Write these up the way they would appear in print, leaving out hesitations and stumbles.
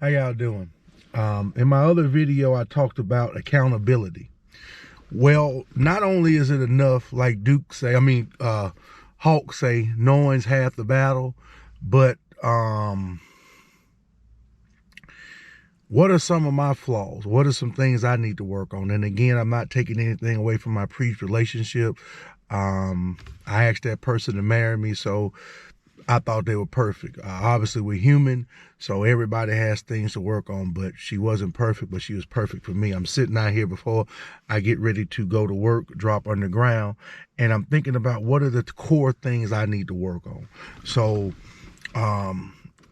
How y'all doing? In my other video, I talked about accountability. Well, not only is it enough, like Hulk say, knowing's half the battle, but what are some of my flaws? What are some things I need to work on? And again, I'm not taking anything away from my previous relationship. I asked that person to marry me, so I thought they were perfect. Obviously, we're human, so everybody has things to work on, but she wasn't perfect, but she was perfect for me. I'm sitting out here before I get ready to go to work, drop underground, and I'm thinking about what are the core things I need to work on. So,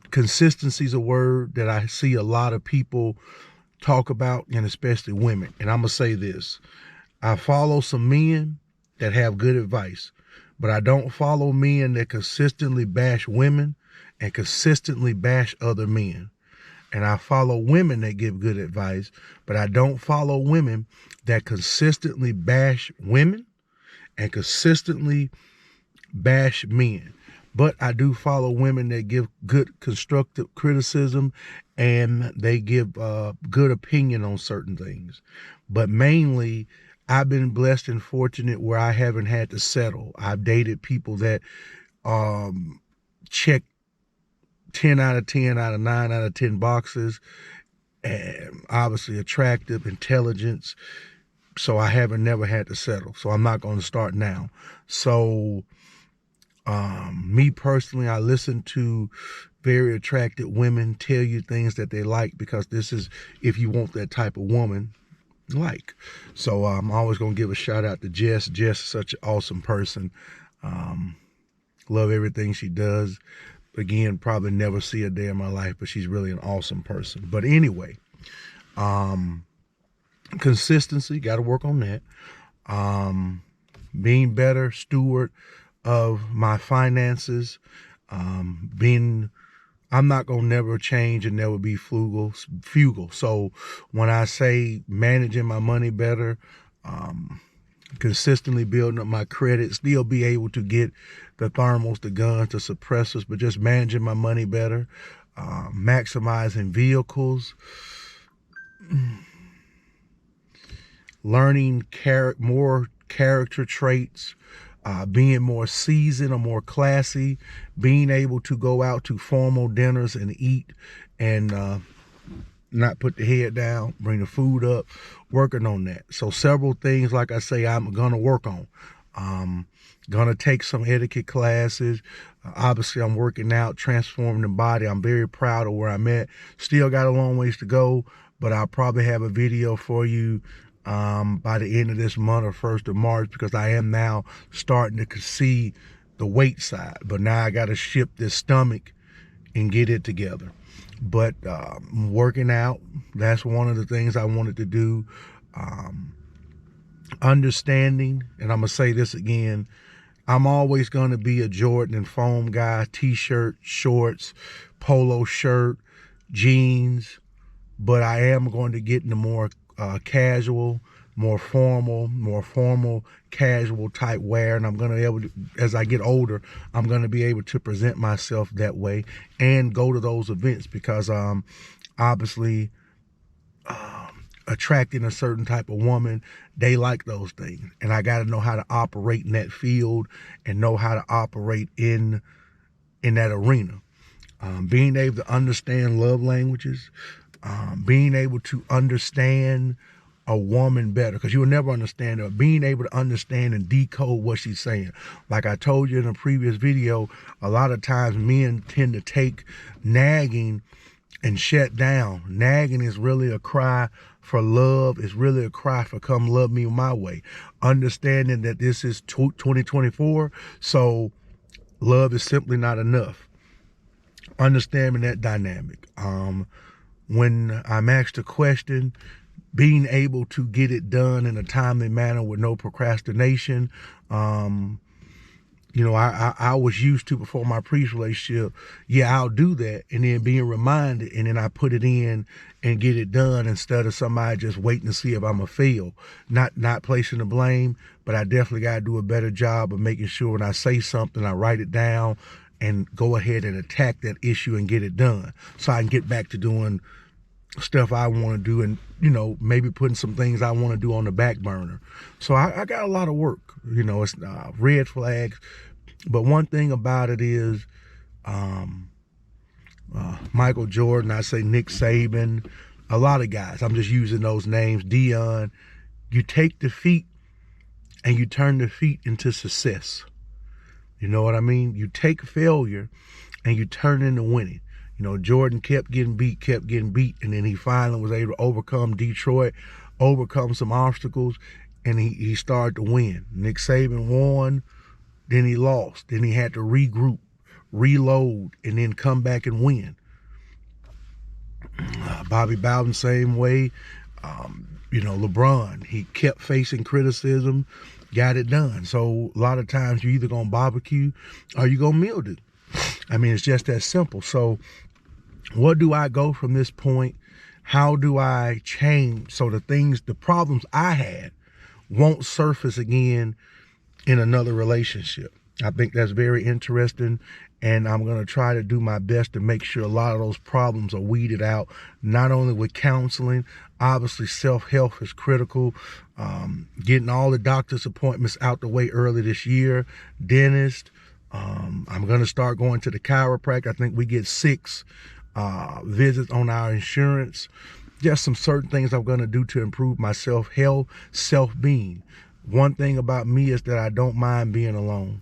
consistency is a word that I see a lot of people talk about, and especially women. And I'm going to say this. I follow some men that have good advice, but I don't follow men that consistently bash women and consistently bash other men. And I follow women that give good advice, but I don't follow women that consistently bash women and consistently bash men. But I do follow women that give good constructive criticism and they give good opinion on certain things. But mainly, I've been blessed and fortunate where I haven't had to settle. I've dated people that check 10 out of 10 out of 9 out of 10 boxes, and obviously attractive, intelligence. So I haven't never had to settle. So I'm not going to start now. So me personally, I listen to very attractive women tell you things that they like, because this is if you want that type of woman like. So I'm always going to give a shout out to Jess. Jess is such an awesome person. Love everything she does. Again, probably never see a day in my life, but she's really an awesome person. But anyway, consistency, got to work on that. Being better steward of my finances, I'm not going to never change and never be frugal. So when I say managing my money better, consistently building up my credit, still be able to get the thermals, the guns, the suppressors, but just managing my money better, maximizing vehicles, learning more character traits, being more seasoned or more classy, being able to go out to formal dinners and eat and not put the head down, bring the food up, working on that. So several things, like I say, I'm going to work on. Going to take some etiquette classes. Obviously, I'm working out, transforming the body. I'm very proud of where I'm at. Still got a long ways to go, but I'll probably have a video for you by the end of this month or 1st of March, because I am now starting to see the weight side. But now I got to ship this stomach and get it together. But working out, that's one of the things I wanted to do. Understanding, and I'm going to say this again, I'm always going to be a Jordan and foam guy, t-shirt, shorts, polo shirt, jeans, but I am going to get into more casual, more formal, casual type wear. And I'm going to be able to, as I get older, I'm going to be able to present myself that way and go to those events, because obviously attracting a certain type of woman, they like those things. And I got to know how to operate in that field and know how to operate in that arena. Being able to understand love languages, being able to understand a woman better, because you will never understand her. Being able to understand and decode what she's saying. Like I told you in a previous video, a lot of times men tend to take nagging and shut down. Nagging is really a cry for love. It's really a cry for come love me my way. Understanding that this is 2024, so love is simply not enough. Understanding that dynamic. When I'm asked a question, being able to get it done in a timely manner with no procrastination. You know, I was used to, before my previous relationship, yeah, I'll do that, and then being reminded, and then I put it in and get it done, instead of somebody just waiting to see if I'm a fail. Not placing the blame, but I definitely got to do a better job of making sure when I say something, I write it down and go ahead and attack that issue and get it done, so I can get back to doing stuff I want to do, and maybe putting some things I want to do on the back burner. So I got a lot of work. It's red flags, but one thing about it is Michael Jordan, I say Nick Saban, a lot of guys, I'm just using those names, Dion. You take defeat and you turn defeat into success. You know what I mean? You take failure and you turn into winning. Jordan kept getting beat, and then he finally was able to overcome Detroit, overcome some obstacles, and he started to win. Nick Saban won, then he lost. Then he had to regroup, reload, and then come back and win. Bobby Bowden, same way. LeBron, he kept facing criticism, got it done. So a lot of times you're either going to barbecue or you're going to mildew. I mean, it's just that simple. So what do I go from this point? How do I change so the problems I had won't surface again in another relationship? I think that's very interesting, and I'm going to try to do my best to make sure a lot of those problems are weeded out, not only with counseling. Obviously, self-help is critical. Getting all the doctor's appointments out the way early this year, dentist. I'm going to start going to the chiropractor. I think we get 6 visits on our insurance. Just some certain things I'm going to do to improve my self-health, self-being. One thing about me is that I don't mind being alone.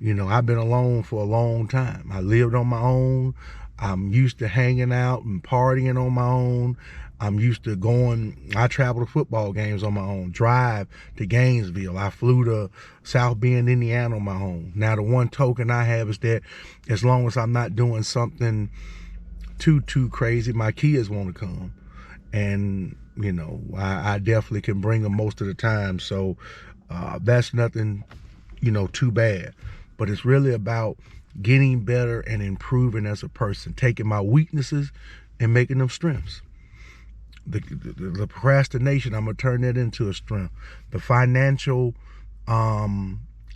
I've been alone for a long time. I lived on my own. I'm used to hanging out and partying on my own. I travel to football games on my own, drive to Gainesville. I flew to South Bend, Indiana on my own. Now, the one token I have is that as long as I'm not doing something too crazy, my kids want to come. And, I definitely can bring them most of the time. So that's nothing, too bad. But it's really about getting better and improving as a person, taking my weaknesses and making them strengths. The procrastination, I'm going to turn that into a strength. The financial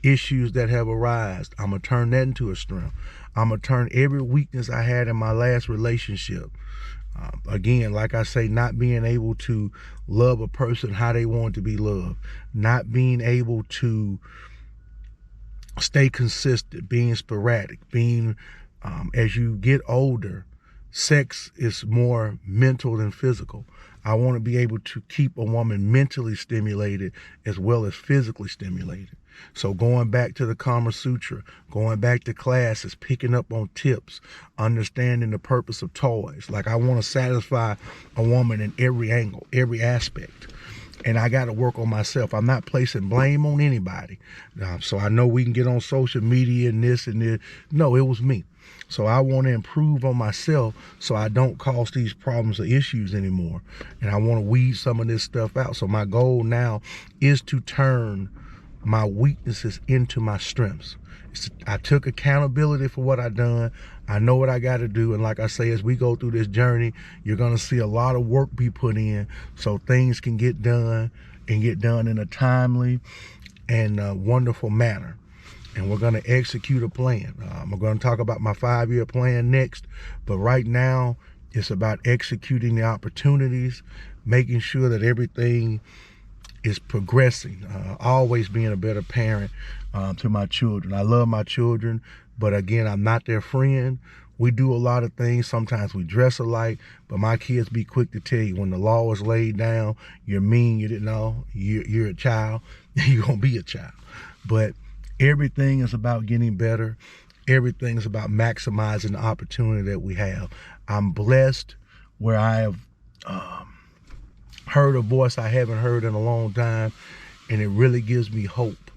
issues that have arisen, I'm going to turn that into a strength. I'm going to turn every weakness I had in my last relationship. Again, like I say, not being able to love a person how they want to be loved, not being able to stay consistent, being sporadic, as you get older, sex is more mental than physical. I want to be able to keep a woman mentally stimulated as well as physically stimulated. So going back to the Kama Sutra, going back to classes, picking up on tips, understanding the purpose of toys. Like, I want to satisfy a woman in every angle, every aspect. And I got to work on myself. I'm not placing blame on anybody. So I know we can get on social media and this and this. No, it was me. So I want to improve on myself so I don't cause these problems or issues anymore. And I want to weed some of this stuff out. So my goal now is to turn my weaknesses into my strengths. I took accountability for what I done. I know what I got to do. And like I say, as we go through this journey, you're going to see a lot of work be put in so things can get done and get done in a timely and wonderful manner. And we're going to execute a plan. I'm going to talk about my 5-year plan next. But right now, it's about executing the opportunities, making sure that everything is progressing, always being a better parent to my children. I love my children, but again, I'm not their friend. We do a lot of things. Sometimes we dress alike, but my kids be quick to tell you when the law is laid down, you're mean, you didn't know, you're a child, you're going to be a child. But everything is about getting better. Everything is about maximizing the opportunity that we have. I'm blessed where I have heard a voice I haven't heard in a long time, and it really gives me hope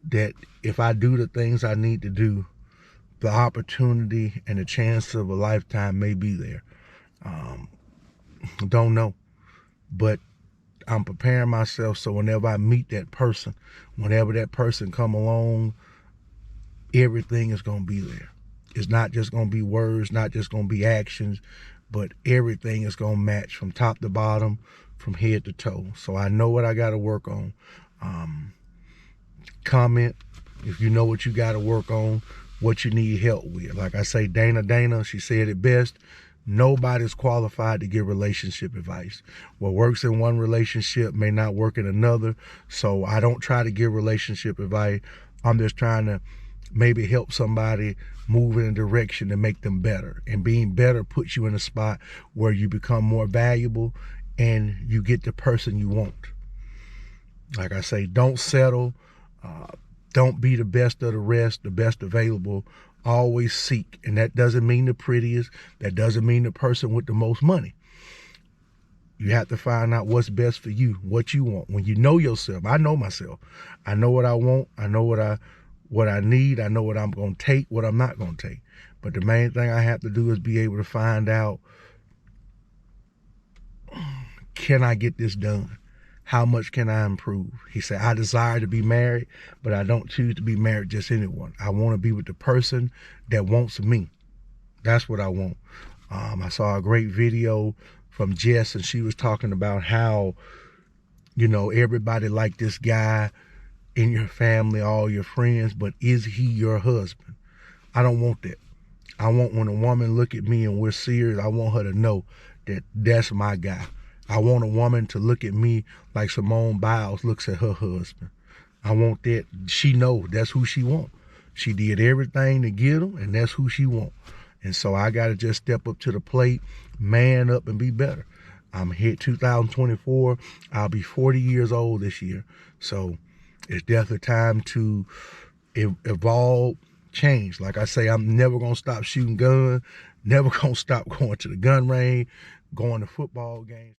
that if I do the things I need to do, the opportunity and the chance of a lifetime may be there. Don't know, but I'm preparing myself so whenever I meet that person, whenever that person come along, everything is going to be there. It's not just going to be words, not just going to be actions, but everything is going to match from top to bottom, from head to toe. So I know what I got to work on. Comment if you know what you got to work on, what you need help with. Like I say, Dana, she said it best. Nobody's qualified to give relationship advice. What works in one relationship may not work in another. So I don't try to give relationship advice. I'm just trying to maybe help somebody move in a direction to make them better. And being better puts you in a spot where you become more valuable and you get the person you want. Like I say, don't settle. Don't be the best of the rest, the best available. Always seek. And that doesn't mean the prettiest. That doesn't mean the person with the most money. You have to find out what's best for you, what you want. When you know yourself, I know myself. I know what I want. I know what I need. I know what I'm going to take, what I'm not going to take. But the main thing I have to do is be able to find out, can I get this done? How much can I improve? He said, I desire to be married, but I don't choose to be married just anyone. I want to be with the person that wants me. That's what I want. I saw a great video from Jess, and she was talking about how, everybody like this guy in your family, all your friends, but is he your husband? I don't want that. I want when a woman look at me and we're serious, I want her to know that that's my guy. I want a woman to look at me like Simone Biles looks at her husband. I want that. She know that's who she want. She did everything to get him, and that's who she want. And so I got to just step up to the plate, man up, and be better. I'm here 2024. I'll be 40 years old this year. So it's definitely time to evolve, change. Like I say, I'm never going to stop shooting guns, never going to stop going to the gun range, going to football games.